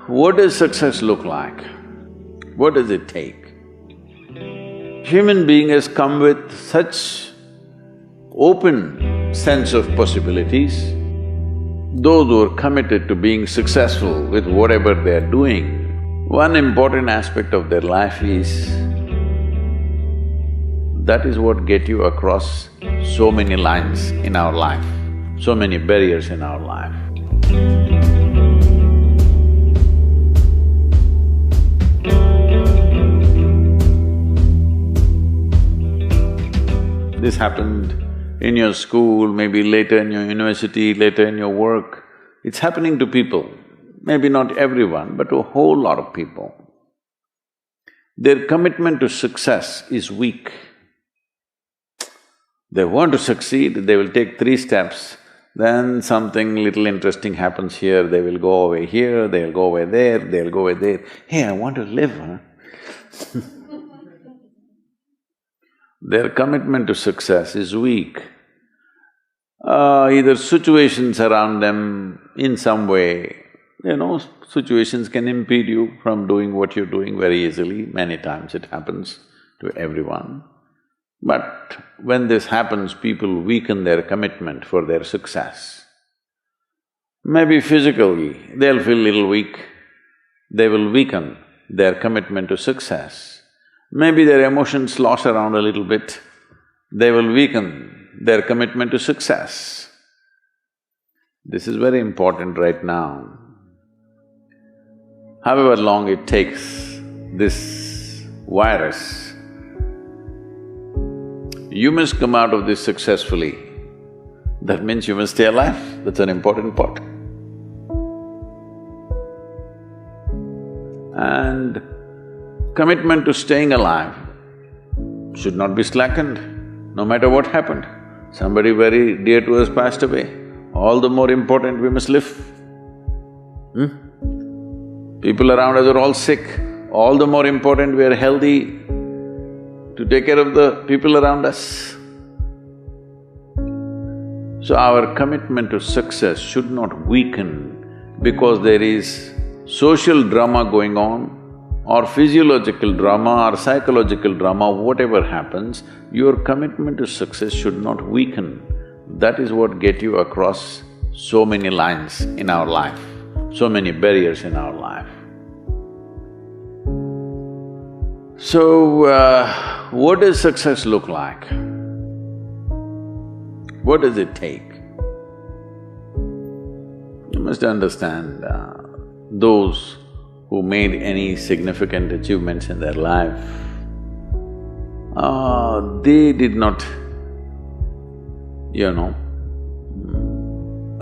What does success look like? What does it take? Human being has come with such open sense of possibilities. Those who are committed to being successful with whatever they are doing, one important aspect of their life is that is what get you across so many lines in our life, so many barriers in our life. This happened in your school, maybe later in your university, later in your work. It's happening to people, maybe not everyone, but to a whole lot of people. Their commitment to success is weak. They want to succeed, they will take 3 steps, then something little interesting happens here, they will go over here, they'll go over there, they'll go over there. Hey, I want to live, huh? Their commitment to success is weak. Either situations around them in some way, situations can impede you from doing what you're doing very easily. Many times it happens to everyone. But when this happens, people weaken their commitment for their success. Maybe physically, they'll feel little weak, they will weaken their commitment to success. Maybe their emotions slosh around a little bit, they will weaken their commitment to success. This is very important right now. However long it takes, this virus, you must come out of this successfully. That means you must stay alive, that's an important part. And commitment to staying alive should not be slackened, no matter what happened. Somebody very dear to us passed away, all the more important we must live. People around us are all sick, all the more important we are healthy to take care of the people around us. So our commitment to success should not weaken because there is social drama going on, or physiological drama or psychological drama, whatever happens, your commitment to success should not weaken. That is what get you across so many lines in our life, so many barriers in our life. So, what does success look like? What does it take? You must understand, those who made any significant achievements in their life, they did not,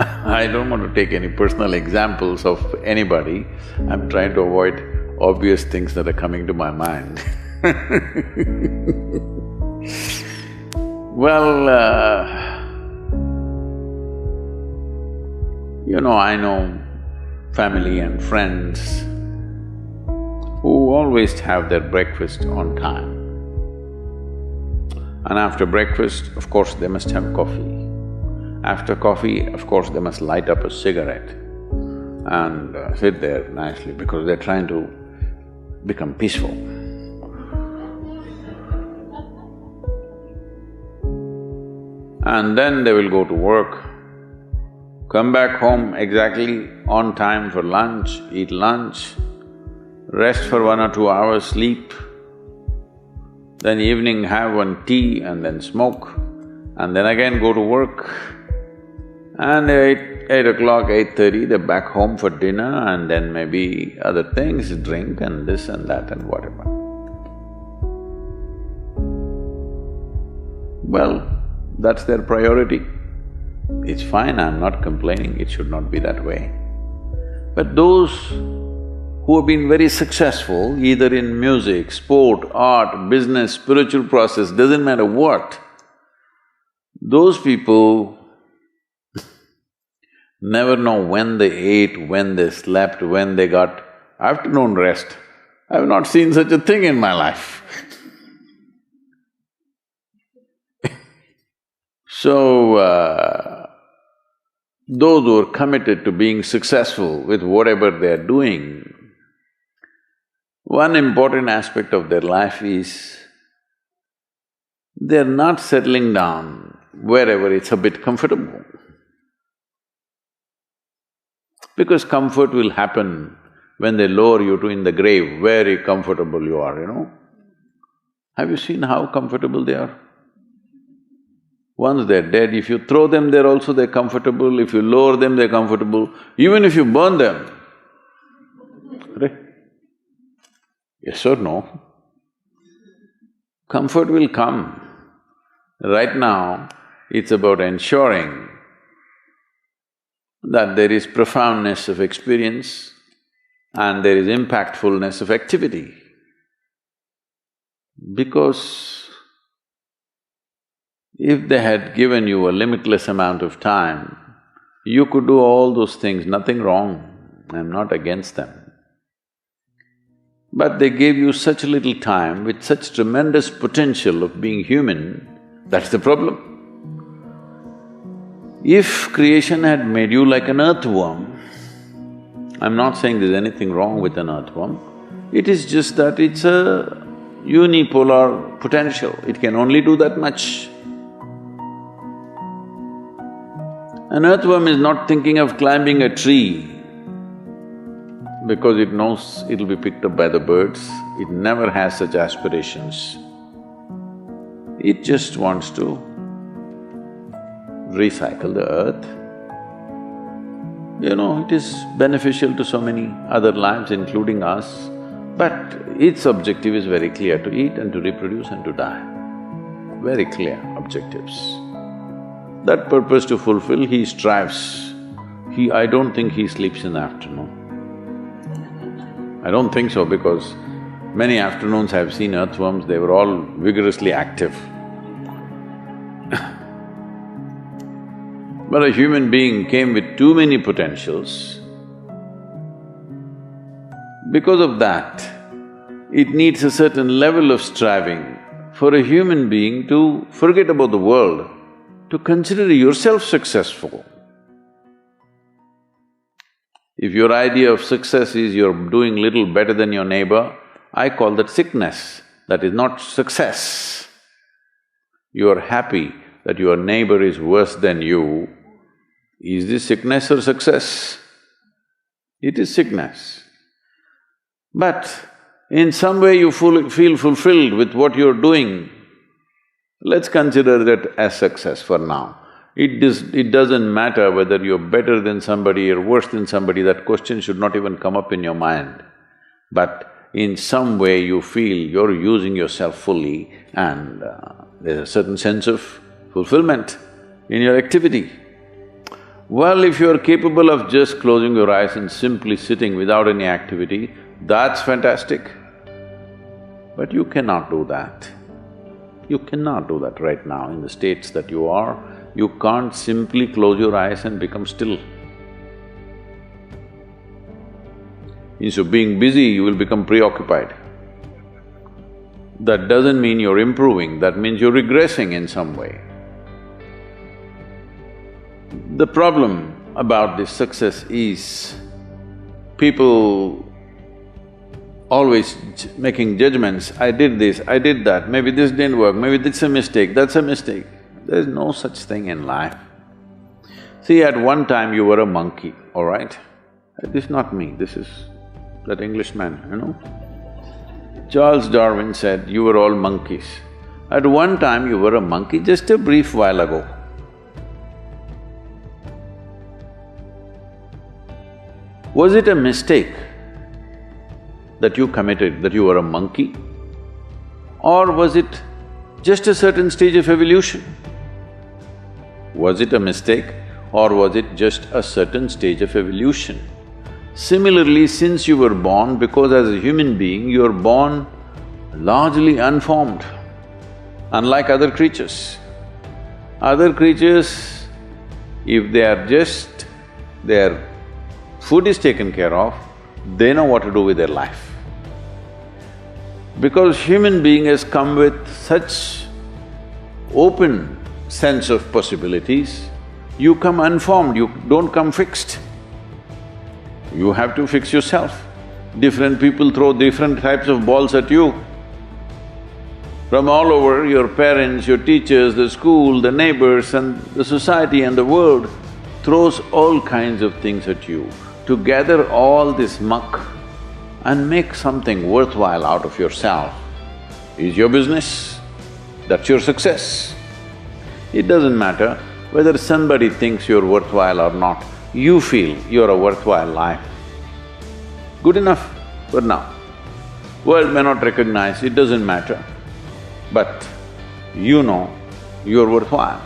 I don't want to take any personal examples of anybody, I'm trying to avoid obvious things that are coming to my mind. Well, I know family and friends who always have their breakfast on time. And after breakfast, of course, they must have coffee. After coffee, of course, they must light up a cigarette and sit there nicely because they're trying to become peaceful. And then they will go to work, come back home exactly on time for lunch, eat lunch, rest for 1 or 2 hours, sleep, then evening have one tea and then smoke, and then again go to work. And 8 o'clock, 8:30, they're back home for dinner and then maybe other things, drink and this and that and whatever. Well, that's their priority. It's fine, I'm not complaining, it should not be that way. But those who have been very successful, either in music, sport, art, business, spiritual process, doesn't matter what, those people never know when they ate, when they slept, when they got afternoon rest. I've not seen such a thing in my life. So, those who are committed to being successful with whatever they are doing, One important aspect of their life is they're not settling down wherever it's a bit comfortable. Because comfort will happen when they lower you to in the grave, very comfortable you are, you know. Have you seen how comfortable they are? Once they're dead, if you throw them there also they're comfortable, if you lower them they're comfortable, even if you burn them. Right? Yes or no? Comfort will come. Right now, it's about ensuring that there is profoundness of experience and there is impactfulness of activity. Because if they had given you a limitless amount of time, you could do all those things, nothing wrong, I'm not against them. But they gave you such little time with such tremendous potential of being human, that's the problem. If creation had made you like an earthworm, I'm not saying there's anything wrong with an earthworm, it is just that it's a unipolar potential, it can only do that much. An earthworm is not thinking of climbing a tree because it knows it'll be picked up by the birds, it never has such aspirations. It just wants to recycle the earth. You know, it is beneficial to so many other lives, including us, but its objective is very clear, to eat and to reproduce and to die. Very clear objectives. That purpose to fulfill, he strives. I don't think he sleeps in the afternoon. I don't think so, because many afternoons I've seen earthworms, they were all vigorously active. But a human being came with too many potentials. Because of that, it needs a certain level of striving for a human being to forget about the world, to consider yourself successful. If your idea of success is you're doing little better than your neighbor, I call that sickness, that is not success. You're happy that your neighbor is worse than you, is this sickness or success? It is sickness. But in some way you feel fulfilled with what you're doing, let's consider that as success for now. It doesn't matter whether you're better than somebody or worse than somebody, that question should not even come up in your mind. But in some way you feel you're using yourself fully and there's a certain sense of fulfillment in your activity. Well, if you're capable of just closing your eyes and simply sitting without any activity, that's fantastic. But you cannot do that. You cannot do that right now in the states that you are. You can't simply close your eyes and become still. Instead of being busy, you will become preoccupied. That doesn't mean you're improving, that means you're regressing in some way. The problem about this success is people always making judgments, I did this, I did that, maybe this didn't work, maybe this is a mistake, that's a mistake. There's no such thing in life. See, at one time you were a monkey, all right? This is not me, this is that Englishman, you know? Charles Darwin said, you were all monkeys. At one time you were a monkey, just a brief while ago. Was it a mistake that you committed, that you were a monkey? Or was it just a certain stage of evolution? Was it a mistake or was it just a certain stage of evolution? Similarly, since you were born, because as a human being, you're born largely unformed, unlike other creatures. Other creatures, if they are just… their food is taken care of, they know what to do with their life. Because human being has come with such open sense of possibilities, you come unformed, you don't come fixed. You have to fix yourself. Different people throw different types of balls at you. From all over, your parents, your teachers, the school, the neighbors and the society and the world throws all kinds of things at you. To gather all this muck and make something worthwhile out of yourself is your business. That's your success. It doesn't matter whether somebody thinks you're worthwhile or not, you feel you're a worthwhile life. Good enough for now. World may not recognize, it doesn't matter, but you know you're worthwhile.